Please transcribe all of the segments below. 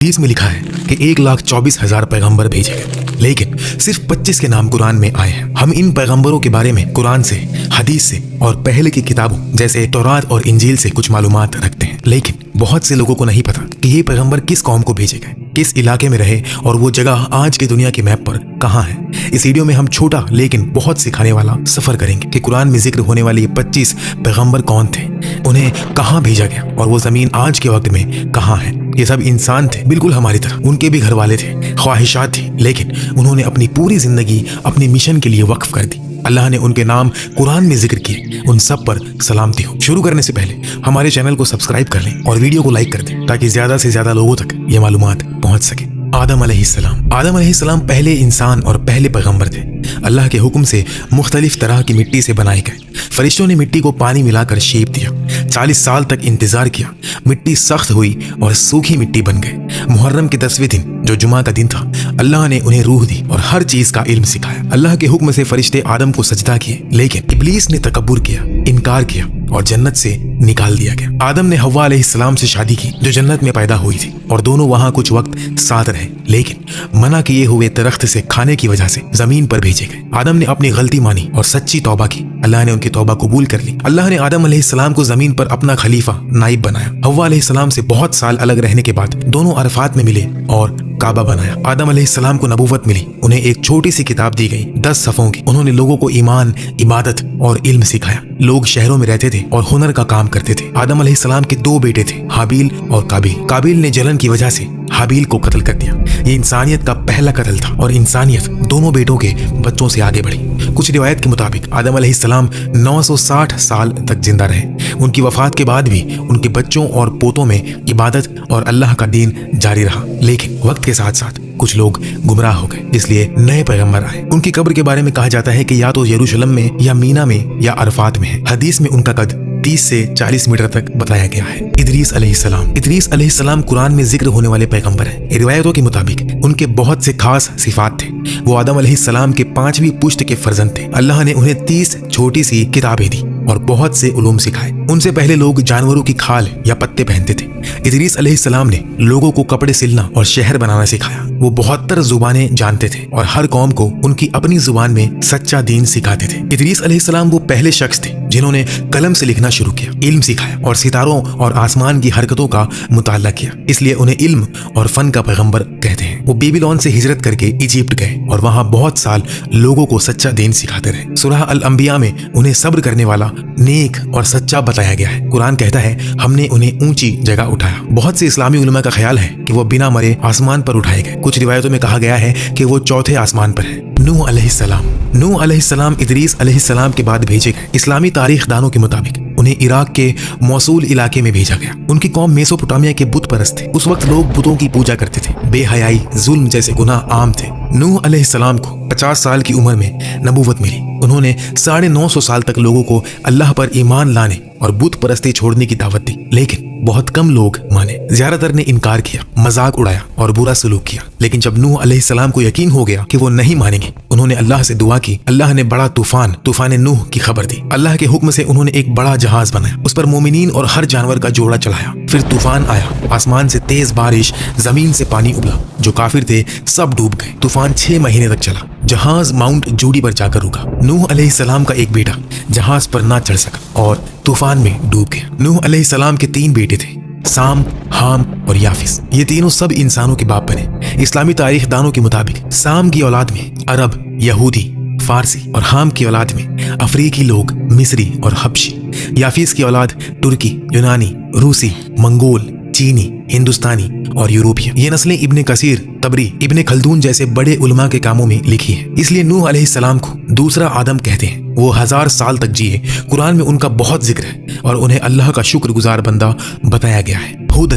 हदीस में लिखा है कि 1,24,000 पैगंबर भेजे गए, लेकिन सिर्फ 25 के नाम कुरान में आए हैं। हम इन पैगंबरों के बारे में कुरान से, हदीस से और पहले की किताबों जैसे तौरात और इंजील से कुछ मालूमात रखते हैं, लेकिन बहुत से लोगों को नहीं पता कि ये पैगंबर किस कौम को भेजे गए, किस इलाके में रहे और वो जगह आज की दुनिया के मैप पर कहाँ है। इस वीडियो में हम छोटा लेकिन बहुत सिखाने वाला सफर करेंगे कि कुरान में जिक्र होने वाले ये 25 पैगंबर कौन थे, उन्हें कहाँ भेजा गया और वो जमीन आज के वक्त में कहाँ है। ये सब इंसान थे बिल्कुल हमारी तरह, उनके भी घर वाले थे, ख्वाहिशात थी, लेकिन उन्होंने अपनी पूरी जिंदगी अपने मिशन के लिए वक्फ कर दी। अल्लाह ने उनके नाम कुरान में जिक्र किए, उन सब पर सलामती हो। शुरू करने से पहले हमारे चैनल को सब्सक्राइब कर लें और वीडियो को लाइक कर दें ताकि ज्यादा से ज्यादा लोगों तक ये मालूमात पहुंच सके। आदम अलैहिस्सलाम पहले इंसान और पहले पैगंबर थे। अल्लाह के हुक्म से मुख्तलिफ तरह की मिट्टी से बनाए गए। फरिश्तों ने मिट्टी को पानी मिलाकर शेप दिया। 40 साल तक इंतजार किया, मिट्टी सख्त हुई और सूखी मिट्टी बन गए। मुहर्रम के 10वें दिन जो जुमा का दिन था, अल्लाह ने उन्हें रूह दी और हर चीज का इल्म सिखाया। अल्लाह के हुक्म से फरिश्ते आदम को सजदा किए, लेकिन इब्लीस ने तकब्बुर किया, इनकार किया और जन्नत से निकाल दिया गया। आदम ने हव्वा अलैहिस्सलाम से शादी की जो जन्नत में पैदा हुई थी और दोनों वहां कुछ वक्त साथ रहे, लेकिन मना किए हुए दरख्त से खाने की वजह से जमीन पर भेजे गए। आदम ने अपनी गलती मानी और सच्ची तौबा की। अल्लाह ने उनकी तौबा कबूल कर ली। अल्लाह ने आदम अलैहिस्सलाम को जमीन पर अपना खलीफा, नाइब बनाया। हव्वा अलैहिस्सलाम से बहुत साल अलग रहने के बाद दोनों अरफात में मिले और काबा बनाया। आदम अलैहिस्सलाम को नबूवत मिली, उन्हें एक छोटी सी किताब दी गई 10 सफ़ों की। उन्होंने लोगों को ईमान, इबादत और इल्म सिखाया। लोग शहरों में रहते थे और हुनर का काम करते थे। आदम अलैहिस्सलाम के 2 बेटे थे, हाबील और काबिल। काबिल ने जलन की वजह से हाबील को कत्ल कर दिया। ये इंसानियत का पहला कत्ल था और इंसानियत दोनों बेटों के बच्चों से आगे बढ़ी। कुछ रिवायत के मुताबिक आदम अलैहिस्सलाम 960 साल तक जिंदा रहे। उनकी वफात के बाद भी उनके बच्चों और पोतों में इबादत और अल्लाह का दीन जारी रहा, लेकिन वक्त के साथ साथ कुछ लोग गुमराह हो गए, इसलिए नए पैगंबर आए। उनकी कब्र के बारे में कहा जाता है कि या तो यरूशलेम में या मीना में या अरफात में है। हदीस में उनका कद 30 से 40 मीटर तक बताया गया है। इदरीस अलैहिस्सलाम कुरान में जिक्र होने वाले पैगंबर हैं। रिवायतों के मुताबिक उनके बहुत से खास सिफात थे। वो आदम अलैहिस्सलाम के 5वीं पुश्त के फर्जंद थे। अल्लाह ने उन्हें 30 छोटी सी किताबें दी और बहुत से उलूम सिखाए। उनसे पहले लोग जानवरों की खाल या पत्ते पहनते थे। इदरीस अलैहिस्सलाम ने लोगों को कपड़े सिलना और शहर बनाना सिखाया। वो 72 जुबानें जानते थे और हर कौम को उनकी अपनी जुबान में सच्चा दीन सिखाते थे। इदरीस अलैहिस्सलाम वो पहले शख्स थे जिन्होंने कलम से लिखना शुरू किया, इल्म सिखाया और सितारों और आसमान की हरकतों का मुताला किया, इसलिए उन्हें इल्म और फन का पैगंबर कहते हैं। वो बेबीलोन से हिजरत करके इजिप्ट गए और वहां बहुत साल लोगों को सच्चा दीन सिखाते रहे। सूरह अल अंबिया में उन्हें सब्र करने वाला, नेक और सच्चा बताया गया है। कुरान कहता है हमने उन्हें ऊंची जगह उठाया। बहुत से इस्लामी उलमा का ख्याल है कि वो बिना मरे आसमान पर उठाए गए। कुछ रिवायतों में कहा गया है कि वो चौथे आसमान पर है। नूह अलैहिस्सलाम इदरीस अलैहिस्सलाम के बाद भेजे गए। इस्लामी तारीख दानों के मुताबिक उन्हें इराक के मौसूल इलाके में भेजा गया। उनकी कौम मेसोपोटामिया के बुत परस्त थे। उस वक्त लोग बुतों की पूजा करते थे। बेहयाई, जुल्म जैसे गुनाह आम थे। नूह अलैहिस्सलाम को 50 साल की उम्र में नबूवत मिली। उन्होंने 950 साल तक लोगों को अल्लाह पर ईमान लाने और बुत परस्ती छोड़ने की दावत दी, लेकिन बहुत कम लोग माने। ज्यादातर ने इनकार किया, मजाक उड़ाया और बुरा सलूक किया। लेकिन जब नूह अलैहिस्सलाम को यकीन हो गया कि वो नहीं मानेंगे, उन्होंने अल्लाह से दुआ की। अल्लाह ने बड़ा तूफान नूह की खबर दी। अल्लाह के हुक्म से उन्होंने एक बड़ा जहाज बनाया, उस पर मोमिनीन और हर जानवर का जोड़ा चढ़ाया। फिर तूफान आया, आसमान से तेज बारिश, जमीन से पानी उबला। जो काफिर थे सब डूब गए। तूफान 6 महीने तक चला। जहाज माउंट जूडी पर जाकर रुका। नूह अलैहिस्सलाम का एक बेटा जहाज पर ना चढ़ सका और तूफान में डूब गया। नूह अलैहिस्सलाम के 3 बेटे थे, साम, हाम और याफिस। ये तीनों सब इंसानों के बाप बने। इस्लामी तारीख दानों के मुताबिक साम की औलाद में अरब, यहूदी, फारसी और हाम की औलाद में अफ्रीकी लोग, मिस्री और हबशी। याफिस की औलाद तुर्की, यूनानी, रूसी, मंगोल, चीनी, हिंदुस्तानी और यूरोपियन। ये नस्लें इब्ने कसीर, तबरी, इब्ने खल्दून जैसे बड़े उलमा के कामों में लिखी है। इसलिए नूह अलैहिस्सलाम को दूसरा आदम कहते हैं। वो 1000 साल तक जिए। कुरान में उनका बहुत जिक्र है और उन्हें अल्लाह का शुक्रगुजार बंदा बताया गया है। हूद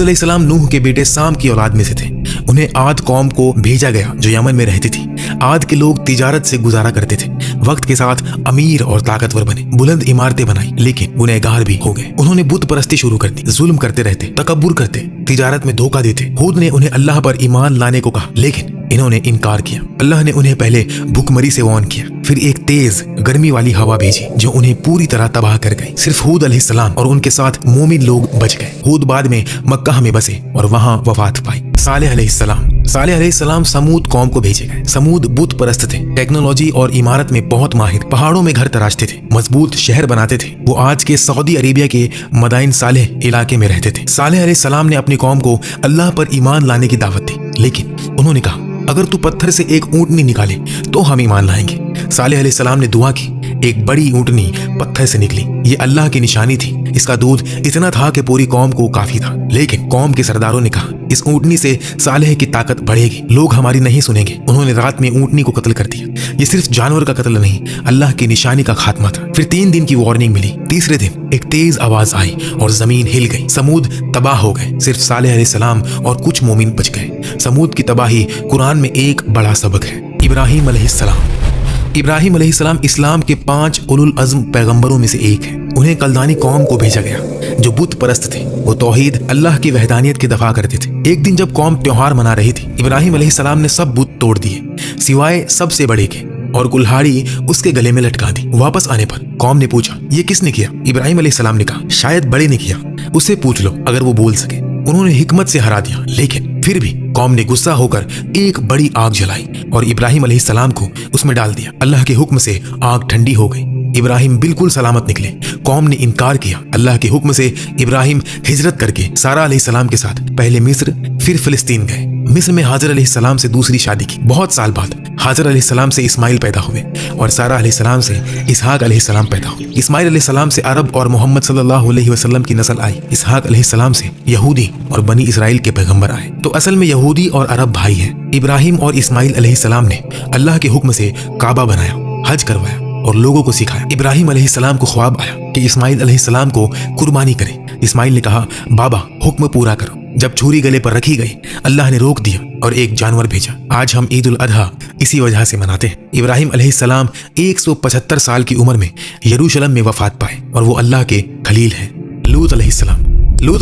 अलैहिस्सलाम नूह के बेटे साम की औलाद में से थे। उन्हें आद कौम को भेजा गया जो यमन में रहती थी। आद के लोग तिजारत से गुजारा करते थे। वक्त के साथ अमीर और ताकतवर बने, बुलंद इमारतें बनाई, लेकिन गुनहगार भी हो गए। उन्होंने बुत परस्ती शुरू कर दी, जुल्म करते रहते, तकब्बुर करते, तिजारत में धोखा देते। हूद ने उन्हें अल्लाह पर ईमान लाने को कहा, लेकिन इन्होंने इनकार किया। अल्लाह ने उन्हें पहले भुखमरी से वार्न किया, फिर एक तेज गर्मी वाली हवा भेजी जो उन्हें पूरी तरह तबाह कर गई। सिर्फ हूद अलैहिस्सलाम और उनके साथ मोमिन लोग बच गए। हूद बाद में मक्का में बसे और वहां वफात पाई। सालेह अलैहिस्सलाम समूद कौम को भेजे गए। समूद बुत परस्त थे, टेक्नोलॉजी और इमारत में बहुत माहिर, पहाड़ों में घर तराशते थे, मजबूत शहर बनाते थे। वो आज के सऊदी अरेबिया के मदाइन सालेह इलाके में रहते थे। सालेह अलैहिस्सलाम ने अपनी कौम को अल्लाह पर ईमान लाने की दावत दी, लेकिन उन्होंने कहा अगर तू पत्थर से एक ऊँटनी निकाले तो हम ईमान लाएंगे। सालेह अलैहिस्सलाम ने दुआ की, एक बड़ी ऊँटनी पत्थर से निकली। ये अल्लाह की निशानी थी। इसका दूध इतना था कि पूरी कौम को काफी था। लेकिन कौम के सरदारों ने कहा इस ऊँटनी से सालेह की ताकत बढ़ेगी, लोग हमारी नहीं सुनेंगे। उन्होंने रात में ऊँटनी को कत्ल कर दिया। ये सिर्फ जानवर का कत्ल नहीं, अल्लाह की निशानी का खात्मा था। फिर 3 दिन की वार्निंग मिली। तीसरे दिन एक तेज आवाज आई और जमीन हिल गई। समूद तबाह हो गए। सिर्फ सालेह अलैहिस्सलाम और कुछ मोमिन बच गए। समूद की तबाही कुरान में एक बड़ा सबक है। इब्राहिम अलैहिस्सलाम इस्लाम के 5 उलुल अज़्म पैगंबरों में से एक है। उन्हें कलदानी कौम को भेजा गया जो बुत परस्त थे। वो तौहीद, अल्लाह की वहदानियत की दफा करते थे। एक दिन जब कौम त्योहार मना रही थी, इब्राहिम अलैहिस्सलाम ने सब बुत तोड़ दिए सिवाय सबसे बड़े के, और कुल्हाड़ी उसके गले में लटका दी। वापस आने पर कौम ने पूछा ये किसने किया? इब्राहिम अलैहिस्सलाम ने कहा शायद बड़े ने किया, उससे पूछ लो अगर वो बोल सके। उन्होंने हिकमत से हरा दिया, लेकिन फिर भी कौम ने गुस्सा होकर एक बड़ी आग जलाई और इब्राहिम अलैहिस्सलाम को उसमें डाल दिया। अल्लाह के हुक्म से आग ठंडी हो गई। इब्राहिम बिल्कुल सलामत निकले। कौम ने इनकार किया। अल्लाह के हुक्म से इब्राहिम हिजरत करके सारा अलैहिस्सलाम के साथ पहले मिस्र फिर फिलिस्तीन गए। मिस्र में हाजर अलैहिस्सलाम से दूसरी शादी की। बहुत साल बाद हाजर अलैहिस्सलाम से इस्माइल पैदा हुए और सारा अलैहिस्सलाम से इसहाक अलैहिस्सलाम पैदा हुए। इस्माइल अलैहिस्सलाम से अरब और मोहम्मद सल्लल्लाहु अलैहि वसल्लम की नस्ल आई। इसहाक अलैहिस्सलाम से यहूदी और बनी इसराइल के पैगंबर आए। तो असल में यहूदी और अरब भाई हैं। इब्राहिम और इस्माइल अलैहिस्सलाम ने अल्लाह के हुक्म से काबा बनाया, हज करवाया और लोगों को सिखाया। इब्राहिम अलैहिस्सलाम को ख्वाब आया कि इस्माइल अलैहिस्सलाम को कुर्बानी करे। इस्माइल ने कहा बाबा हुक्म पूरा करो। जब छुरी गले पर रखी गई, अल्लाह ने रोक दिया और एक जानवर भेजा। आज हम ईद उल अजहा इसी वजह से मनाते हैं। इब्राहिम अलैहिस्सलाम 175 साल की उम्र में यरूशलेम में वफात पाए और वो अल्लाह के खलील हैं। लूत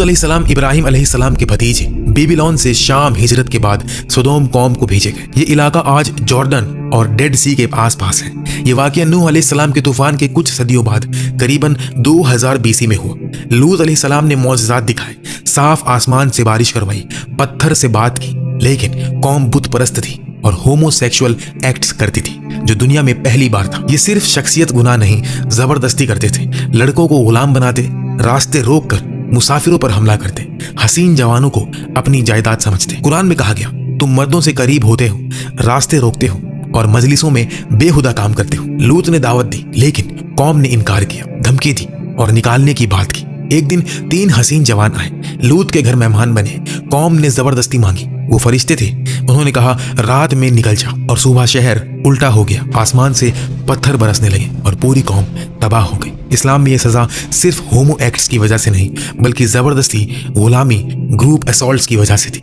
अलैहिस्सलाम इब्राहिम अलैहिस्सलाम के भतीजे बेबीलोन से शाम हिजरत के बाद सदोम कौम को भेजे गए। ये इलाका आज जॉर्डन और डेड सी के आसपास है। ये वाकया नूह अलैहिस्सलाम के तूफान के कुछ सदियों बाद करीबन 2000 BC में हुआ। लूत अलैहिस्सलाम ने मौजज़ात दिखाए, साफ आसमान से बारिश करवाई, पत्थर से बात की, लेकिन कौम बुत परस्त थी और होमोसेक्सुअल एक्ट्स करती थी जो दुनिया में पहली बार था। ये सिर्फ शख्सियत गुनाह नहीं, जबरदस्ती करते थे। लड़कों को गुलाम बनाते, रास्ते रोक कर मुसाफिरों पर हमला करते, हसीन जवानों को अपनी जायदाद समझते। कुरान में कहा गया तुम मर्दों से करीब होते हो, रास्ते रोकते हो और मजलिसों में बेहुदा काम करते हो। लूत ने दावत दी, लेकिन कौम ने इनकार किया, धमकी दी और निकालने की बात की। एक दिन 3 हसीन जवान आए, लूत के घर मेहमान बने। कौम ने जबरदस्ती मांगी। वो फरिश्ते थे। उन्होंने कहा रात में निकल जा, और सुबह शहर उल्टा हो गया। आसमान से पत्थर बरसने लगे और पूरी कौम तबाह हो गई। इस्लाम में यह सजा सिर्फ होमो एक्ट्स की वजह से नहीं, बल्कि जबरदस्ती, गुलामी, ग्रुप असॉल्ट्स की वजह से थी।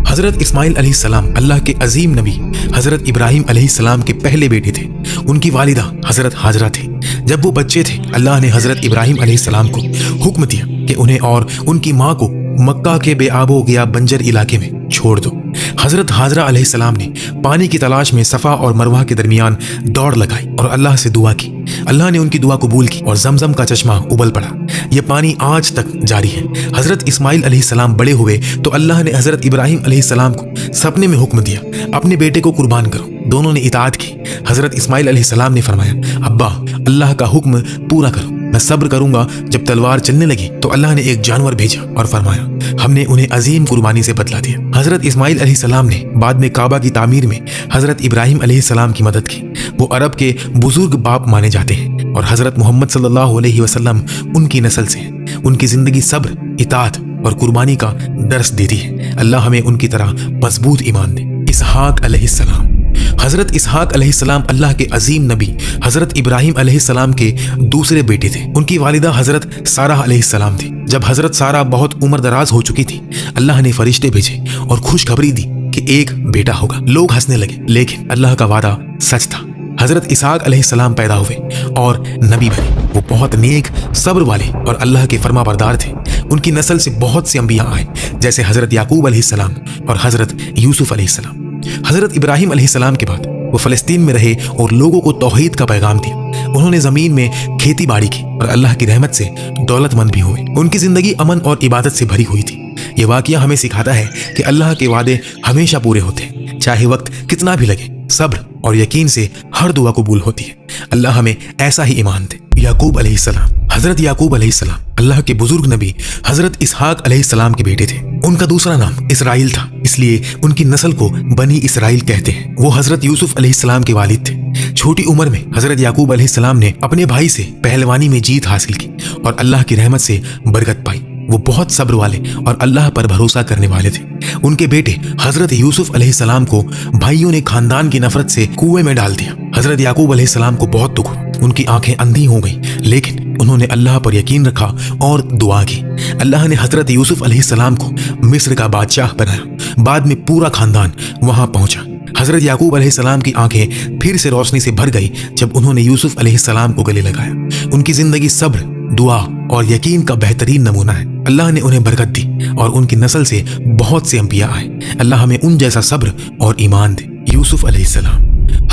हजरत इस्माइल अलैहिस्सलाम अल्लाह के अजीम नबी हजरत इब्राहिम अलैहिस्सलाम के पहले बेटे थे। उनकी वालिदा हजरत हाजरा थी। जब वो बच्चे थे, अल्लाह ने हजरत इब्राहिम अलैहिस्सलाम को हुक्म दिया कि उन्हें और उनकी माँ को मक्का के बेआबो गया बंजर इलाके में छोड़ दो। हजरत हाजरा अलैहिस्सलाम ने पानी की तलाश में सफ़ा और मरवा के दरमियान दौड़ लगाई और अल्लाह से दुआ की। अल्लाह ने उनकी दुआ कबूल की और जमजम का चश्मा उबल पड़ा। यह पानी आज तक जारी है। हजरत इस्माइल अलैहिस्सलाम बड़े हुए तो अल्लाह ने हजरत इब्राहिम अलैहिस्सलाम को सपने में हुक्म दिया, अपने बेटे को कुर्बान करो। दोनों ने इताअत की। हजरत इस्माइल अलैहिस्सलाम ने फरमाया, अब्बा अल्लाह का हुक्म पूरा करो, मैं सब्र करूंगा। जब तलवार चलने लगी तो अल्लाह ने एक जानवर भेजा और फरमाया, हमने उन्हें अजीम कुर्बानी से बदला दिया। हजरत इस्माइल अलैहिस्सलाम ने बाद में काबा की तामीर में हजरत इब्राहिम अलैहिस्सलाम की मदद की। वो अरब के बुजुर्ग बाप माने जाते हैं और हजरत मोहम्मद सल्लल्लाहु अलैहि वसल्लम उनकी नस्ल से हैं। उनकी जिंदगी सब्र, इताअत और कुर्बानी का दर्स देती है। अल्लाह हमें उनकी तरह मजबूत ईमान दे। इसहाक अलैहिस्सलाम हजरत इसहाक अलैहिस्सलाम अल्लाह के अजीम नबी हजरत इब्राहिम अलैहिस्सलाम के दूसरे बेटे थे। उनकी वालिदा हजरत सारा अलैहिस्सलाम थी। जब हजरत सारा बहुत उम्र दराज हो चुकी थी, अल्लाह ने फरिश्ते भेजे और खुशखबरी दी कि एक बेटा होगा। लोग हंसने लगे, लेकिन अल्लाह का वादा सच था। हजरत इसहाक अलैहिस्सलाम पैदा हुए और नबी बने। वो बहुत नेक, सब्र वाले और अल्लाह के फरमाबरदार थे। उनकी नस्ल से बहुत से अंबिया आए, जैसे हजरत याकूब अलैहिस्सलाम और हजरत यूसुफ अलैहिस्सलाम। हजरत इब्राहिम अलैहिस्सलाम के बाद वो फ़लस्तीन में रहे और लोगों को तौहीद का पैगाम दिया। उन्होंने ज़मीन में खेती बाड़ी की और अल्लाह की रहमत से दौलतमंद भी हुए। उनकी ज़िंदगी अमन और इबादत से भरी हुई थी। ये वाक़या हमें सिखाता है कि अल्लाह के वादे हमेशा पूरे होते हैं, चाहे वक्त कितना भी लगे। सब्र और यकीन से हर दुआ कबूल होती है। अल्लाह हमें ऐसा ही ईमान दे। याकूब अलैहिस्सलाम, हज़रत याकूब अलैहिस्सलाम अल्लाह के बुजुर्ग नबी हज़रत इसहाक अलैहिस्सलाम के बेटे थे। उनका दूसरा नाम इसराइल था, इसलिए उनकी नस्ल को बनी इसराइल कहते हैं। वो हज़रत यूसुफ अलैहिस्सलाम के वालिद थे। छोटी उम्र में हज़रत याकूब अलैहिस्सलाम ने अपने भाई से पहलवानी में जीत हासिल की और अल्लाह की रहमत से बरकत पाई। वो बहुत सब्र वाले और अल्लाह पर भरोसा करने वाले थे। उनके बेटे हज़रत यूसुफ अलैहिस्सलाम को भाइयों ने खानदान की नफरत से कुएं में डाल दिया। हज़रत याकूब अलैहिस्सलाम को बहुत दुख हुआ, उनकी आंखें अंधी हो गईं, लेकिन उन्होंने अल्लाह पर यकीन रखा और दुआ की। अल्लाह ने हज़रत यूसुफ अलैहिस्सलाम को मिस्र का बादशाह बनाया। बाद में पूरा खानदान वहां पहुंचा। हज़रत याकूब अलैहिस्सलाम की आंखें फिर से रोशनी से भर गई जब उन्होंने यूसुफ अलैहिस्सलाम को गले लगाया। उनकी जिंदगी सब्र, दुआ और यकीन का बेहतरीन नमूना है। अल्लाह ने उन्हें बरकत दी और उनकी नस्ल से बहुत से अंबिया आए। अल्लाह हमें उन जैसा सब्र और ईमान दे। यूसुफ अलैहिस्सलाम,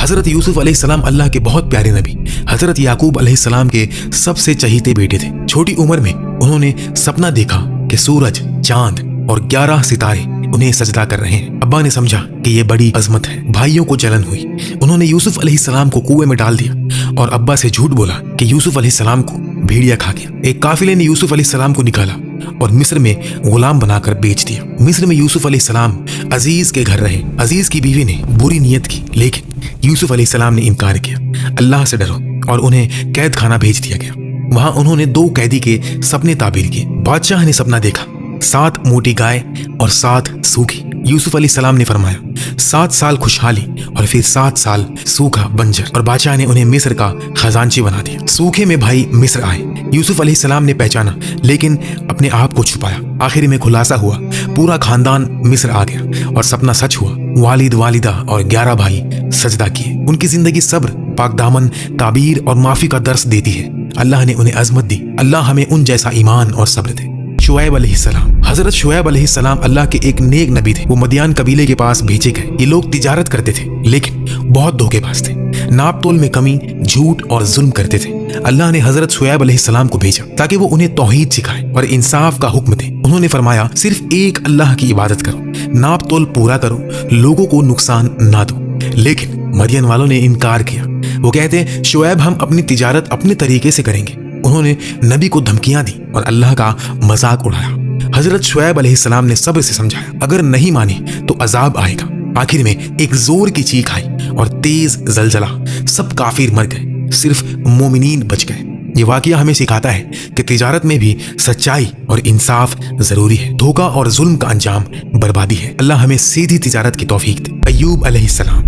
हज़रत यूसुफ अलैहिस्सलाम अल्लाह के बहुत प्यारे नबी हज़रत याकूब अलैहिस्सलाम के सबसे चहीते बेटे थे। छोटी उम्र में उन्होंने सपना देखा कि सूरज, चांद और 11 सितारे उन्हें सजदा कर रहे हैं। अब्बा ने समझा कि ये बड़ी अजमत है। भाइयों को जलन हुई। उन्होंने यूसुफ अलैहिस्सलाम को कुएं में डाल दिया और अब्बा से झूठ बोला कि यूसुफ अलैहिस्सलाम को भेड़िया खा गया। एक काफिले ने यूसुफ अलैहिस्सलाम को निकाला और मिस्र में गुलाम बनाकर बेच दिया। मिस्र में यूसुफ अलैहिस्सलाम अजीज के घर रहे। अजीज की बीवी ने बुरी नीयत की, लेकिन यूसुफ अलैहिस्सलाम ने इनकार किया। अल्लाह से डरो और उन्हें कैद खाना भेज दिया गया। वहां उन्होंने 2 कैदी के सपने ताबीर किए। बादशाह ने सपना देखा, 7 मोटी गाय और 7 सूखी। यूसुफ अलैहिस्सलाम ने फरमाया 7 साल खुशहाली और फिर 7 साल सूखा बंजर, और बादशाह ने उन्हें मिस्र का खजांची बना दिया। सूखे में भाई मिस्र आए। यूसुफ अलैहिस्सलाम ने पहचाना, लेकिन अपने आप को छुपाया। आखिर में खुलासा हुआ, पूरा खानदान मिस्र आ गया और सपना सच हुआ। वालिद, वालिदा और 11 भाई सजदा किए। उनकी जिंदगी सब्र, पाकदामन, ताबीर और माफी का दर्स देती है। अल्लाह ने उन्हें अजमत दी। अल्लाह हमें उन जैसा ईमान और सब्र दे। शुएब अलैहिस्सलाम, हज़रत शुएब अलैहिस्सलाम अल्लाह के एक नेक नबी थे। वो मदियान कबीले के पास भेजे गए। ये लोग तिजारत करते थे, लेकिन बहुत धोखेबाज थे। नाप तोल में कमी, झूठ और जुल्म करते थे। अल्लाह ने हज़रत शुएब अलैहिस्सलाम को भेजा ताकि वो उन्हें तौहीद सिखाए और इंसाफ का हुक्म दे। उन्होंने फरमाया, सिर्फ एक अल्लाह की इबादत करो, नाप तोल पूरा करो, लोगों को नुकसान ना दो। लेकिन मदियन वालों ने इनकार किया। वो कहते, शुएब हम अपनी तिजारत अपने तरीके से करेंगे। उन्होंने नबी को धमकियां दी और अल्लाह का मजाक उड़ाया। हज़रत शुएब अलैहिस्सलाम ने सब्र से समझाया, अगर नहीं माने तो अजाब आएगा। आखिर में एक जोर की चीख आई और तेज जलजला। सब काफिर मर गए, सिर्फ मोमिनीन बच गए। ये वाकया हमें सिखाता है कि तिजारत में भी सच्चाई और इंसाफ जरूरी है। धोखा और जुल्म का अंजाम बर्बादी है। अल्लाह हमें सीधी तिजारत की तौफीक दे। अय्यूब अलैहिस्सलाम,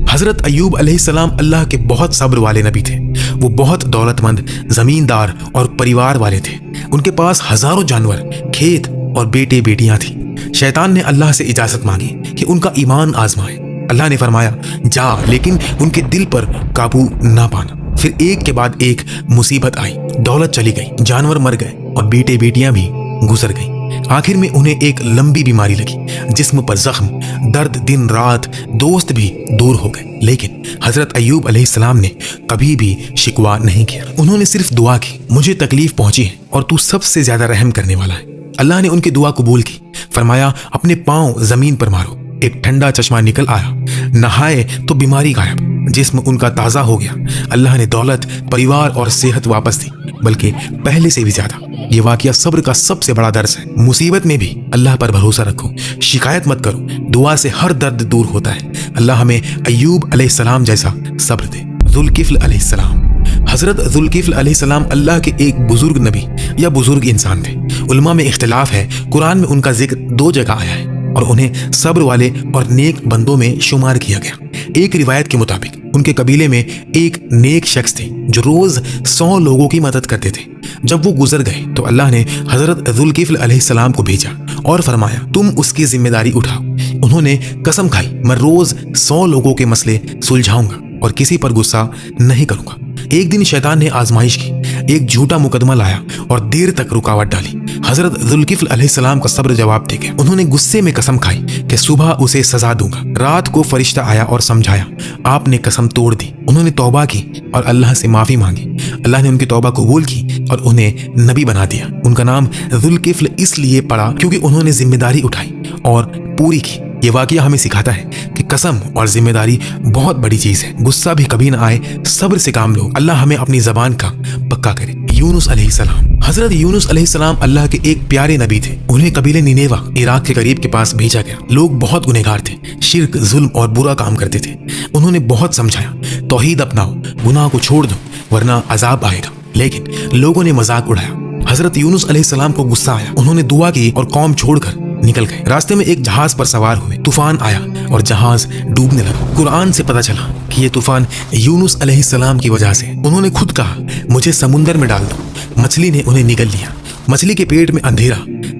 हज़रत अय्यूब अलैहिस्सलाम अल्लाह के बहुत सब्र वाले नबी थे। वो बहुत दौलतमंद, जमींदार और परिवार वाले थे। उनके पास हजारों जानवर, खेत और बेटे बेटियां थी। शैतान ने अल्लाह से इजाजत मांगी कि उनका ईमान आजमाए। अल्लाह ने फरमाया, जा, लेकिन उनके दिल पर काबू ना पाना। फिर एक के बाद एक मुसीबत आई। दौलत चली गई, जानवर मर गए और बेटे बेटियां भी गुजर गई। आखिर में उन्हें एक लंबी बीमारी लगी, जिस्म पर जख्म, दर्द दिन रात, दोस्त भी दूर हो गए। लेकिन हज़रत अय्यूब अलैहिस्सलाम ने कभी भी शिकवा नहीं किया। उन्होंने सिर्फ दुआ की, मुझे तकलीफ पहुंची है और तू सबसे ज्यादा रहम करने वाला है। अल्लाह ने उनकी दुआ कबूल की। फरमाया, अपने पांव जमीन पर मारो। एक ठंडा चश्मा निकल आया। नहाए तो बीमारी गायब, जिस्म उनका ताज़ा हो गया। अल्लाह ने दौलत, परिवार और सेहत वापस दी, बल्कि पहले से भी ज्यादा। ये वाकया सब्र का सबसे बड़ा दर्स है। मुसीबत में भी अल्लाह पर भरोसा रखो, शिकायत मत करो, दुआ से हर दर्द दूर होता है। अल्लाह हमें अय्यूब अलैहिस्सलाम जैसा सब्र दे। ज़ुल्किफ्ल अलैहिस्सलाम, हज़रत ज़ुल्किफ्ल अलैहिस्सलाम अल्लाह के एक बुजुर्ग नबी या बुजुर्ग इंसान थे। उलमा में इख्तिलाफ है, कुरान में उनका जिक्र 2 जगह आया है और उन्हें सब्र वाले और नेक बंदों में शुमार किया गया। एक रिवायत के मुताबिक उनके कबीले में एक नेक शख्स थे जो रोज 100 लोगों की मदद करते थे। जब वो गुजर गए तो अल्लाह ने हज़रत ज़ुल्किफ्ल अलैहिस्सलाम को भेजा और फरमाया, तुम उसकी जिम्मेदारी उठाओ। उन्होंने कसम खाई, मैं रोज 100 लोगों के मसले सुलझाऊंगा और किसी पर गुस्सा नहीं करूंगा। एक दिन शैतान ने आजमाइश की, एक झूठा मुकदमा लाया और देर तक रुकावट डाली। हजरत जुल्किफ्ल अलैहिस्सलाम का सब्र जवाब दे गया। उन्होंने गुस्से में कसम खाई कि सुबह उसे सजा दूंगा। रात को फरिश्ता आया और समझाया, आपने कसम तोड़ दी। उन्होंने तौबा की और अल्लाह से माफी मांगी। अल्लाह ने उनकी तौबा कबूल की और उन्हें नबी बना दिया। उनका नाम जुल्किफ्ल इसलिए पड़ा क्योंकि उन्होंने जिम्मेदारी उठाई और पूरी की। ये वाकया हमें सिखाता है कि कसम और जिम्मेदारी बहुत बड़ी चीज है। गुस्सा भी कभी ना आए, सब्र से काम लो। अल्लाह हमें अपनी जबान का पक्का करे। यूनुस अलैहिस्सलाम। हजरत यूनुस अलैहिस्सलाम अल्लाह के एक प्यारे नबी थे। उन्हें कबीले निनेवा इराक के करीब के पास भेजा गया। लोग बहुत गुनहगार थे, शिर्क, जुल्म और बुरा काम करते थे। उन्होंने बहुत समझाया, तौहीद अपनाओ, गुनाह को छोड़ दो वरना अजाब आएगा। लेकिन लोगों ने मजाक उड़ाया। हजरत यूनुस अलैहिस्सलाम को गुस्सा आया। उन्होंने दुआ की और कौम छोड़कर निकल गए। रास्ते में एक जहाज पर सवार हुए। तूफान आया और जहाज डूबने लगा। कुरान से पता चला कि ये तूफान यूनुस अलैहिस्सलाम की वजह से। उन्होंने खुद कहा, मुझे समुंदर में डाल दो। मछली ने उन्हें निगल लिया। मछली के पेट में अंधेरा,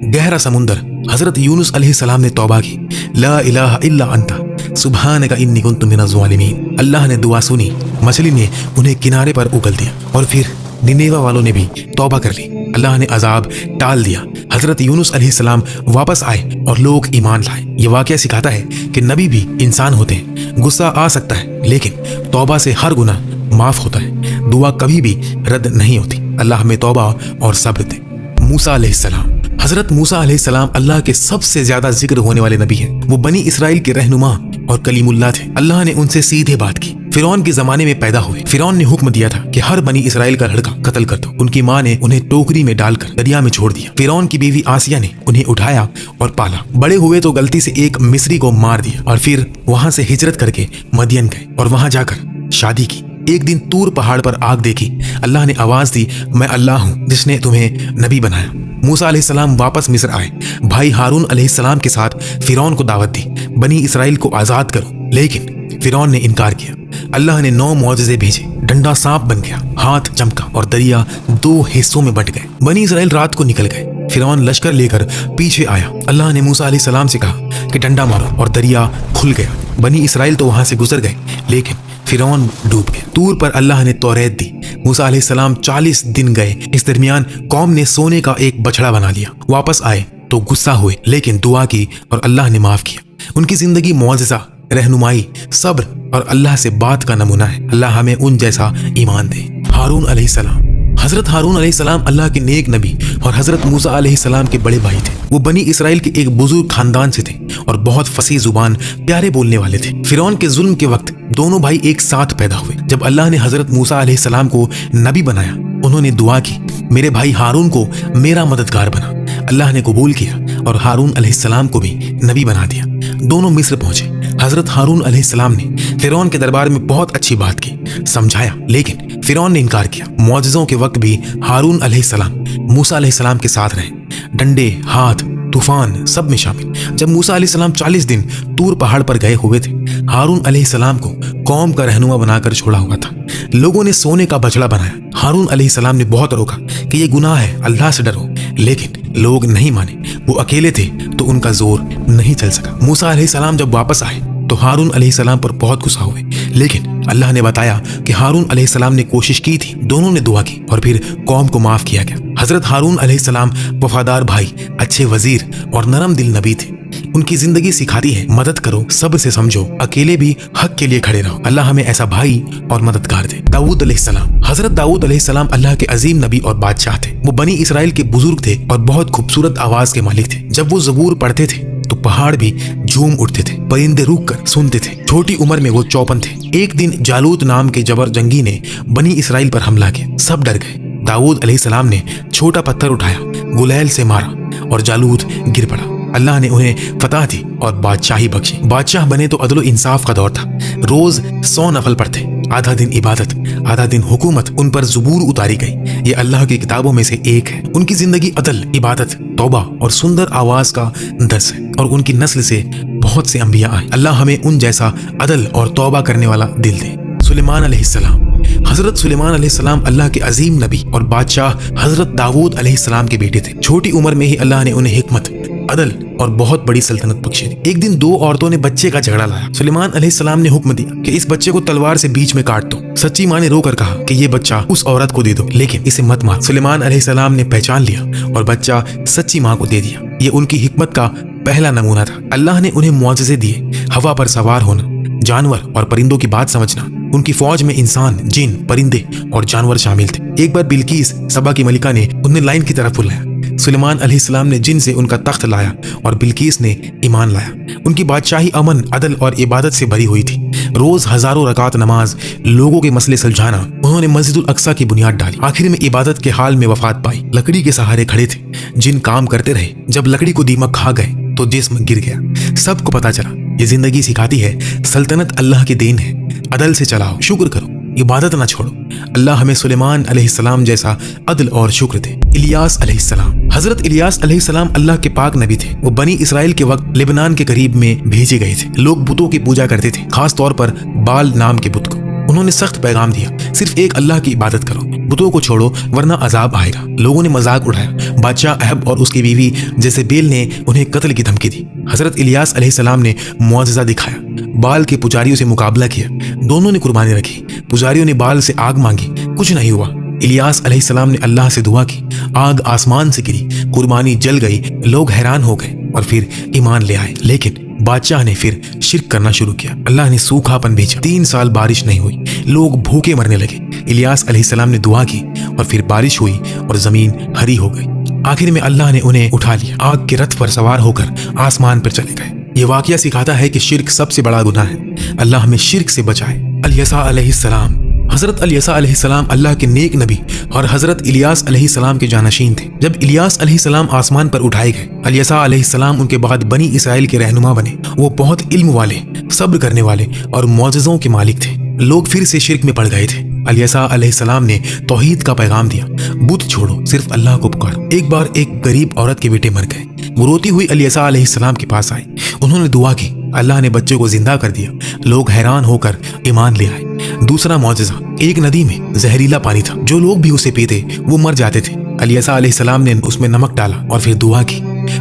गहरा समुंदर। हजरत यूनुस अलैहिस्सलाम ने तौबा की, ला इलाहा इल्ला अंता सुब्हानका इन्नी कुन्तु मिनज़ ज़ालिमीन। अल्लाह ने दुआ सुनी। मछली ने उन्हें किनारे पर उगल दिया और फिर निनेवा वालों ने भी तौबा कर ली। अल्लाह ने अजाब टाल दिया। हजरत यूनुस अलैहिस्सलाम वापस आए और लोग ईमान लाए। ये वाकया सिखाता है कि नबी भी इंसान होते हैं। गुस्सा आ सकता है लेकिन तौबा से हर गुनाह माफ होता है। दुआ कभी भी रद्द नहीं होती। अल्लाह हमें तौबा और सब्र दे। मूसा अलैहिस्सलाम। हजरत मूसा अलैहिस्सलाम अल्लाह के सबसे ज्यादा जिक्र होने वाले नबी हैं। वो बनी इसराइल के रहनुमा और कलीमुल्लाह थे। अल्लाह ने उनसे सीधे बात की। फिरौन के जमाने में पैदा हुए। फिरौन ने हुक्म दिया था कि हर बनी इसराइल का लड़का कत्ल कर दो। उनकी माँ ने उन्हें टोकरी में डालकर दरिया में छोड़ दिया। फिरौन की बीवी आसिया ने उन्हें उठाया और पाला। बड़े हुए तो गलती से एक मिस्री को मार दिया और फिर वहां से हिजरत करके मदियन गए और वहां जाकर शादी की। एक दिन तूर पहाड़ पर आग देखी। अल्लाह ने आवाज दी, मैं अल्लाह हूँ जिसने तुम्हें नबी बनाया। मूसा अलैहिस्सलाम वापस मिस्र आए। भाई हारून अलैहिस्सलाम के साथ फिरौन को दावत दी, बनी इसराइल को आजाद करो। लेकिन फिरौन ने इनकार किया। अल्लाह ने 9 मौजज़े भेजे। डंडा सांप बन गया, हाथ चमका और दरिया 2 हिस्सों में बंट गए। बनी इसराइल रात को निकल गए। फिरौन लश्कर लेकर पीछे आया। अल्लाह ने मूसा अलैहिस्सलाम से कहा कि डंडा मारो और दरिया खुल गया। बनी इसराइल तो वहां से गुजर गए लेकिन फिरौन डूब गया। तूर पर अल्लाह ने तौरेत दी। मूसा अलैहिस्सलाम 40 दिन गए। इस दरमियान कौम ने सोने का एक बछड़ा बना लिया। वापस आए तो गुस्सा हुए लेकिन दुआ की और अल्लाह ने माफ किया। उनकी जिंदगी मौजज़ा, रहनुमाई, सब्र और अल्लाह से बात का नमूना है। अल्लाह हमें उन जैसा ईमान दे। हारून अलैहिस्सलाम। हजरत हारून अलैहिस्सलाम अल्लाह के नेक नबी और हजरत मूसा अलैहिस्सलाम के बड़े भाई थे। वो बनी इसराइल के एक बुजुर्ग खानदान से थे और बहुत फसीह जुबान, प्यारे बोलने वाले थे। फिरौन के जुल्म के वक्त दोनों भाई एक साथ पैदा हुए। जब अल्लाह ने हजरत मूसा अलैहिस्सलाम को नबी बनाया, उन्होंने दुआ की, मेरे भाई हारून को मेरा मददगार बना। अल्लाह ने कबूल किया और हारून अलैहिस्सलाम को भी नबी बना दिया। दोनों मिस्र पहुंचे। हजरत हारून अलैहिस्सलाम ने फिरौन के दरबार में बहुत अच्छी बात की, समझाया, लेकिन फिरौन ने इनकार किया। मौजज़ों के वक्त भी हारून अलैहिस्सलाम मूसा अलैहिस्सलाम के साथ रहे। डंडे, हाथ, तूफान सब में शामिल। जब मूसा अलैहिस्सलाम 40 दिन तूर पहाड़ पर गए हुए थे, हारून अलैहिस्सलाम को कौम का रहनुमा बनाकर छोड़ा हुआ था। लोगों ने सोने का बछड़ा बनाया। हारून अलैहिस्सलाम ने बहुत रोका कि ये गुनाह है, अल्लाह से डरो, लेकिन लोग नहीं माने। वो अकेले थे तो उनका जोर नहीं चल सका। मूसा अलैहिस्सलाम जब वापस आए तो हारून अलैहिस्सलाम पर बहुत गुस्सा हुए, लेकिन अल्लाह ने बताया कि हारून अलैहिस्सलाम ने कोशिश की थी। दोनों ने दुआ की और फिर कौम को माफ किया गया। हजरत हारून अलैहिस्सलाम वफादार भाई, अच्छे वजीर और नरम दिल नबी थे। उनकी जिंदगी सिखाती है, मदद करो, सब्र से समझो, अकेले भी हक के लिए खड़े रहो। अल्लाह हमें ऐसा भाई और मददगार दे। दाऊद अलैहिस्सलाम। हजरत दाऊद अलैहिस्सलाम अल्लाह के अजीम नबी और बादशाह थे। वो बनी इसराइल के बुजुर्ग थे और बहुत खूबसूरत आवाज के मालिक थे। जब वो ज़बूर पढ़ते थे तो पहाड़ भी झूम उठते थे, परिंदे रुक कर सुनते थे। छोटी उम्र में वो 54 थे। एक दिन जालूत नाम के जबर जंगी ने बनी इसराइल पर हमला किया। सब डर गए। दाऊद अलैहिस्सलाम ने छोटा पत्थर उठाया, गुलैल से मारा और जालूत गिर पड़ा। अल्लाह ने उन्हें फतह दी और बादशाही बख्शी। बादशाह बने तो अदल इंसाफ का दौर था। रोज 100 नफल पढ़ते, आधा दिन इबादत, आधा दिन हुकूमत। उन पर ज़बूर उतारी गई। ये अल्लाह की किताबों में से एक है। उनकी जिंदगी अदल, इबादत, तौबा और सुंदर आवाज का दर्स है और उनकी नस्ल से बहुत से अंबिया आए। अल्लाह हमें उन जैसा अदल और तौबा करने वाला दिल दे। सुलेमान अलैहिस्सलाम। हजरत सुलेमान अलैहिस्सलाम अल्लाह के अजीम नबी और बादशाह हजरत दाऊद अलैहिस्सलाम के बेटे थे। छोटी उम्र में ही अल्लाह ने उन्हें हिकमत, अदल और बहुत बड़ी सल्तनत बख्शे थी। एक दिन दो औरतों ने बच्चे का झगड़ा लाया। सुलेमान अलैहिस्सलाम ने हुक्म दिया कि इस बच्चे को तलवार से बीच में काट दो। सच्ची माँ ने रोकर कहा कि ये बच्चा उस औरत को दे दो, लेकिन इसे मत मार। सुलेमान अलैहिस्सलाम ने पहचान लिया और बच्चा सच्ची माँ को दे दिया। ये उनकी हिकमत का पहला नमूना था। अल्लाह ने उन्हें मुआजिज़े दिए, हवा पर सवार होना, जानवर और परिंदों की बात समझना। उनकी फौज में इंसान, जिन, परिंदे और जानवर शामिल थे। एक बार बिल्कीस, सबा की मलिका ने उन्हें लाइन की तरफ बुलाया। सुलेमान अलैहिस्सलाम ने जिन से उनका तख्त लाया और बिल्कीस ने ईमान लाया। उनकी बादशाही अमन, अदल और इबादत से भरी हुई थी। रोज हजारों रकात नमाज, लोगों के मसले सुलझाना। उन्होंने मस्जिदुल अक्सा की बुनियाद डाली। आखिर में इबादत के हाल में वफात पाई। लकड़ी के सहारे खड़े थे। जिन काम करते रहे। जब लकड़ी को दीमक खा गए तो जिस्म गिर गया। सबको पता चला। ये जिंदगी सिखाती है सल्तनत अल्लाह की देन है। अदल से चलाओ, शुक्र करो, इबादत ना छोड़ो। अल्लाह हमें सुलेमान अलैहिस्सलाम जैसा अदल और शुक्र दे। इलियास अलैहिस्सलाम। हजरत इलियास अलैहिस्सलाम अल्लाह के पाक नबी थे। वो बनी इसराइल के वक्त लेबनान के करीब में भेजे गए थे। लोग बुतों की पूजा करते थे, खास तौर पर बाल नाम के बुत को। उन्होंने सख्त पैगाम दिया, सिर्फ एक अल्लाह की इबादत करो, बुतों को छोड़ो वरना अजाब आएगा। लोगों ने मजाक उड़ाया। बादशाह अहब और उसकी बीवी जेज़ेबेल ने उन्हें कत्ल की धमकी दी। हजरत इलियास अलैहिस्सलाम ने मुआजिज़ा दिखाया, बाल के पुजारियों से मुकाबला किया। दोनों ने कुर्बानी रखी। पुजारियों ने बाल से आग मांगी, कुछ नहीं हुआ। इलियास अलैहिस्सलाम ने अल्लाह से दुआ की, आग आसमान से गिरी, कुर्बानी जल गई। लोग हैरान हो गए और फिर ईमान ले आए। लेकिन बादशाह ने फिर शिर्क करना शुरू किया। अल्लाह ने सूखापन भेजा। 3 साल बारिश नहीं हुई। लोग भूखे मरने लगे। इलियास अलैहिस्सलाम ने दुआ की और फिर बारिश हुई और जमीन हरी हो गई। आखिर में अल्लाह ने उन्हें उठा लिया। आग के रथ पर सवार होकर आसमान पर चले गए। ये वाकया सिखाता है कि शिर्क सबसे बड़ा गुनाह है। अल्लाह हमें शिर्क से बचाए। अल-यसा अलैहिस्सलाम। हजरत अल-यसा अलैहिस्सलाम अल्लाह के नेक नबी और हजरत इलियास अलैहिस्सलाम के जानशीन थे। जब इलियास अलैहिस्सलाम आसमान पर उठाए गए, अल-यसा अलैहिस्सलाम उनके बाद बनी इसराइल के रहनुमा बने। वो बहुत इल्म वाले, सब्र करने वाले और मौजज़ों के मालिक थे। लोग फिर से शिर्क में पड़ गए थे। अल-यसा अलैहिस्सलाम ने तौहीद का पैगाम दिया, बुत छोड़ो, सिर्फ अल्लाह को पुकारो। एक बार एक गरीब औरत के बेटे मर गए। वो रोती हुई अल-यसा अलैहिस्सलाम के पास आई। उन्होंने दुआ की, अल्लाह ने बच्चे को जिंदा कर दिया। लोग हैरान होकर ईमान ले आए। दूसरा मौजज़ा, एक नदी में जहरीला पानी था। जो लोग भी उसे पीते वो मर जाते थे। अल-यसा अलैहिस्सलाम ने उसमें नमक डाला और फिर दुआ की।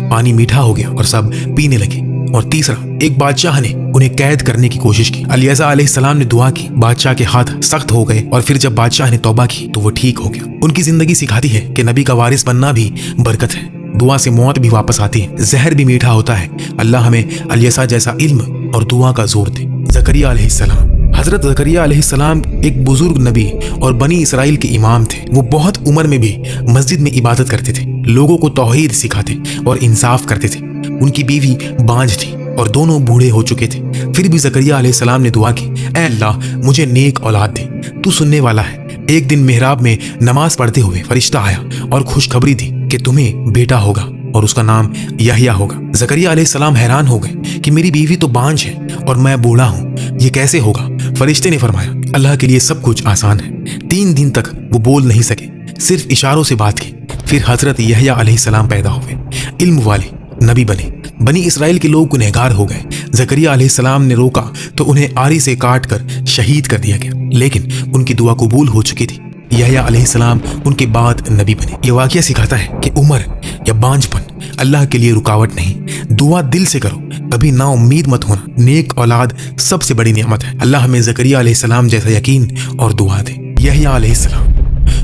पानी मीठा हो गया और सब पीने लगे। और तीसरा, एक बादशाह ने उन्हें कैद करने की कोशिश की। अल-यसा अलैहिस्सलाम ने दुआ की। बादशाह के हाथ सख्त हो गए और फिर जब बादशाह ने तौबा की तो वो ठीक हो गया। उनकी जिंदगी सिखाती है कि नबी का वारिस बनना भी बरकत है। दुआ से मौत भी वापस आती है, जहर भी मीठा होता है। अल्लाह हमें अल-यसा जैसा इल्म और दुआ का जोर दे। ज़करिया अलैहिस्सलाम। हजरत ज़करिया अलैहिस्सलाम एक बुजुर्ग नबी और बनी इसराइल के इमाम थे। वो बहुत उम्र में भी मस्जिद में इबादत करते थे, लोगों को तौहीद सिखाते और इंसाफ करते थे। उनकी बीवी बांझ थी और दोनों बूढ़े हो चुके थे। फिर भी ज़करिया अलैहिस्सलाम ने दुआ की, ऐ अल्लाह मुझे नेक औलाद दे, तू सुनने वाला है। एक दिन मेहराब में नमाज पढ़ते हुए फरिश्ता आया और खुशखबरी दी कि तुम्हें बेटा होगा और उसका नाम यहया होगा। ज़करिया अलैहिस्सलाम हैरान हो गए कि मेरी बीवी तो बांझ है और मैं बूढ़ा हूँ, ये कैसे होगा। फरिश्ते ने फरमाया, अल्लाह के लिए सब कुछ आसान है। 3 दिन तक वो बोल नहीं सके, सिर्फ इशारों से बात की। फिर हजरत यहया अलैहिस्सलाम पैदा हुए, इल्म वाले नबी बने। बनी इसराइल के लोग गुनहगार हो गए। ज़करिया अलैहिस्सलाम ने रोका तो उन्हें आरी से काट कर शहीद कर दिया गया, लेकिन उनकी दुआ कबूल हो चुकी थी। यहया अलैहिस्सलाम उनके बाद नबी बने। ये वाकया सिखाता है कि उम्र या बांझपन अल्लाह के लिए रुकावट नहीं। दुआ दिल से करो, कभी ना उम्मीद मत होना। नेक औलाद सबसे बड़ी नेमत है। अल्लाह हमें ज़करिया अलैहिस्सलाम जैसा यकीन और दुआ दे। यहया अलैहिस्सलाम।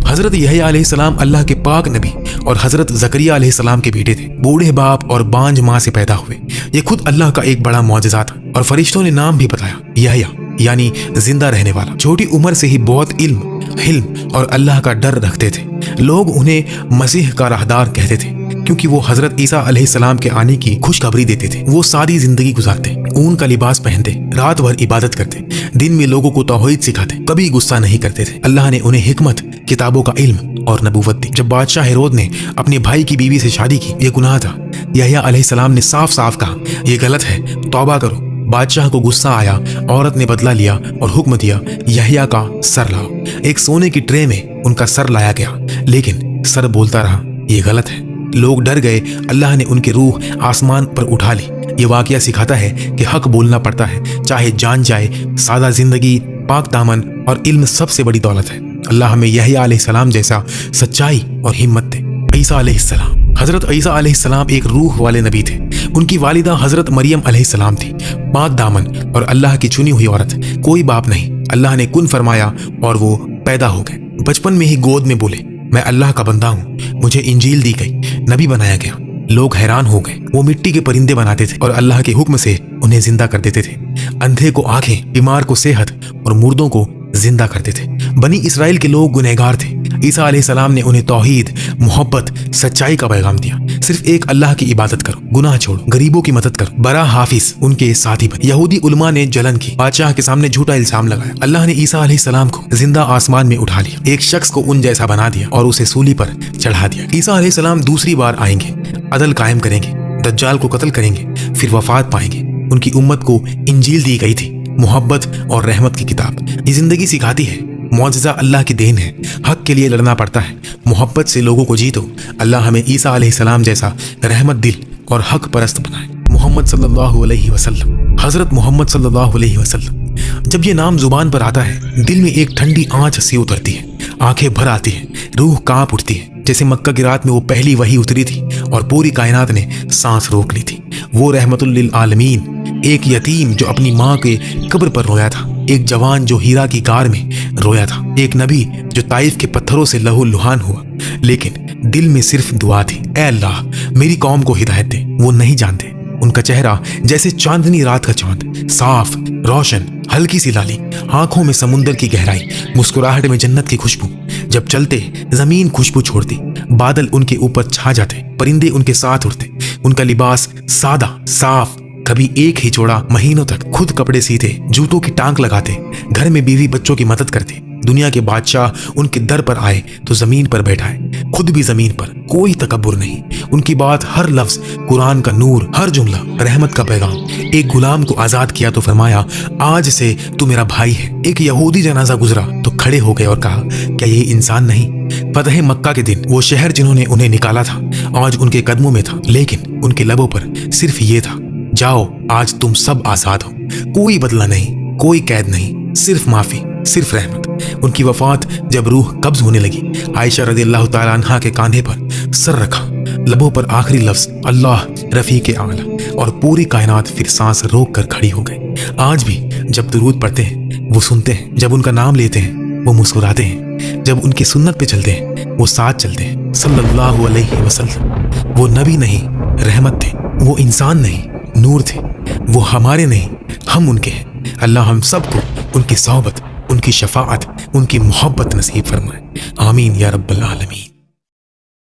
हजरत यहया अलैहिस्सलाम अल्लाह के पाक नबी और हजरत ज़करिया अलैहिस्सलाम के बेटे थे। बूढ़े बाप और बांझ माँ से पैदा हुए। ये खुद अल्लाह का एक बड़ा मौजज़ा था और फरिश्तों ने नाम भी बताया, यहया यानी जिंदा रहने वाला। छोटी उम्र से ही बहुत इल्म, हिल्म और अल्लाह का डर रखते थे। लोग उन्हें मसीह का राहदार कहते थे क्योंकि वो हजरत ईसा अलैहिस्सलाम के आने की खुशखबरी देते थे। वो सादी जिंदगी गुजारते, ऊन का लिबास पहनते, रात भर इबादत करते, दिन में लोगों को तौहीद सिखाते, कभी गुस्सा नहीं करते थे। अल्लाह ने उन्हें हिकमत, किताबों का इल्म और नबूवत दी। जब बादशाह हेरोद ने अपने भाई की बीवी से शादी की, ये गुनाह था। यहया अलैहिस्सलाम ने साफ साफ कहा, ये गलत है, तौबा करो। बादशाह को गुस्सा आया। औरत ने बदला लिया और हुक्म दिया, यहया का सर लाओ। एक सोने की ट्रे में उनका सर लाया गया, लेकिन सर बोलता रहा, ये गलत है। लोग डर गए। अल्लाह ने उनकी रूह आसमान पर उठा ली। ये वाकया सिखाता है कि हक बोलना पड़ता है, चाहे जान जाए। सादा जिंदगी, पाक दामन और इल्म सबसे बड़ी दौलत है। अल्लाह हमें यहया अलैहिस्सलाम जैसा सच्चाई और हिम्मत दे। ईसा अलैहिस्सलाम। حضرت عیسیٰ علیہ السلام ایک روح والے نبی تھے۔ ان کی والدہ حضرت مریم علیہ السلام تھی، پاک دامن اور اللہ کی چنی ہوئی عورت۔ کوئی باپ نہیں، اللہ نے کن فرمایا اور وہ پیدا ہو گئے۔ بچپن میں ہی گود میں بولے، میں اللہ کا بندہ ہوں، مجھے انجیل دی گئی، نبی بنایا گیا۔ لوگ حیران ہو گئے۔ وہ مٹی کے پرندے بناتے تھے اور اللہ کے حکم سے انہیں زندہ کر دیتے تھے۔ اندھے کو آنکھیں، بیمار کو صحت اور مردوں کو زندہ کرتے تھے۔ بنی اسرائیل کے لوگ گنہگار تھے۔ عیسیٰ علیہ السلام نے انہیں توحید، محبت، سچائی کا پیغام دیا۔ صرف ایک اللہ کی عبادت کرو، گناہ چھوڑو، غریبوں کی مدد کرو، برا حافظ ان کے ساتھی بن۔ یہودی علماء نے جلن کی، بادشاہ کے سامنے جھوٹا الزام لگایا۔ اللہ نے عیسیٰ علیہ السلام کو زندہ آسمان میں اٹھا لیا، ایک شخص کو ان جیسا بنا دیا اور اسے سولی پر چڑھا دیا۔ عیسیٰ علیہ السلام دوسری بار آئیں گے، عدل قائم کریں گے، دجال کو قتل کریں گے، پھر وفات پائیں گے۔ ان کی امت کو انجیل دی گئی تھی، محبت اور رحمت کی کتاب۔ یہ زندگی سکھاتی ہے معجزہ اللہ کی دین ہے، حق کے لیے لڑنا پڑتا ہے، محبت سے لوگوں کو جیتو۔ اللہ ہمیں عیسیٰ علیہ السلام جیسا رحمت دل اور حق پرست بنائے۔ محمد صلی اللہ علیہ وسلم، حضرت محمد صلی اللہ علیہ وسلم۔ جب یہ نام زبان پر آتا ہے، دل میں ایک ٹھنڈی آنچ سی اترتی ہے، آنکھیں بھر آتی ہیں، روح کانپ اٹھتی ہے، جیسے مکہ کی رات میں وہ پہلی وحی اتری تھی اور پوری کائنات نے سانس روک لی تھی۔ وہ رحمت للعالمین، ایک یتیم جو اپنی ماں کے قبر پر رویا تھا، ایک جوان جو ہیرا کی غار میں رویا تھا، ایک نبی جو طائف کے پتھروں سے لہو لہان ہوا، لیکن دل میں صرف دعا تھی، اے اللہ میری قوم کو ہدایت دے۔ وہ نہیں جانتے، ان کا چہرہ جیسے چاندنی رات کا چاند، صاف، روشن، ہلکی سی لالی، آنکھوں میں سمندر کی گہرائی، مسکراہٹ میں جنت کی خوشبو۔ جب چلتے زمین خوشبو چھوڑتی، بادل ان کے اوپر چھا جاتے، پرندے ان کے ساتھ اڑتے۔ ان کا لباس سادہ، صاف، کبھی ایک ہی جوڑا مہینوں تک، خود کپڑے سیتے، جوتوں کی ٹانک لگاتے، گھر میں بیوی بچوں کی مدد کرتے۔ دنیا کے بادشاہ ان کے در پر آئے تو زمین پر بیٹھائے، خود بھی زمین پر، کوئی تکبر نہیں۔ ان کی بات، ہر لفظ قرآن کا نور، ہر جملہ رحمت کا پیغام۔ ایک غلام کو آزاد کیا تو فرمایا، آج سے تو میرا بھائی ہے۔ ایک یہودی جنازہ گزرا تو کھڑے ہو گئے اور کہا، کیا یہ انسان نہیں؟ فتح مکہ کے دن وہ شہر جنہوں نے انہیں نکالا تھا آج ان کے قدموں میں تھا، لیکن ان کے لبوں پر صرف یہ تھا، جاؤ آج تم سب آزاد ہو، کوئی بدلہ نہیں، کوئی قید نہیں، صرف معافی، صرف رحمت۔ ان کی وفات جب روح قبض ہونے لگی، عائشہ رضی اللہ تعالیٰ عنہا کے کاندھے پر سر رکھا، لبوں پر آخری لفظ اللہ رفیق اعلیٰ، اور پوری کائنات پھر سانس روک کر کھڑی ہو گئی۔ آج بھی جب درود پڑھتے ہیں وہ سنتے ہیں، جب ان کا نام لیتے ہیں وہ مسکراتے ہیں، جب ان کی سنت پہ چلتے ہیں وہ ساتھ چلتے ہیں۔ صلی اللہ علیہ وسلم۔ وہ نبی نہیں، رحمت تھے، وہ انسان نہیں، نور تھے، وہ ہمارے نہیں، ہم ان کے ہیں۔ اللہ ہم سب کو ان کی صحبت، ان کی شفاعت، ان کی محبت نصیب فرمائے، آمین یا رب العالمین۔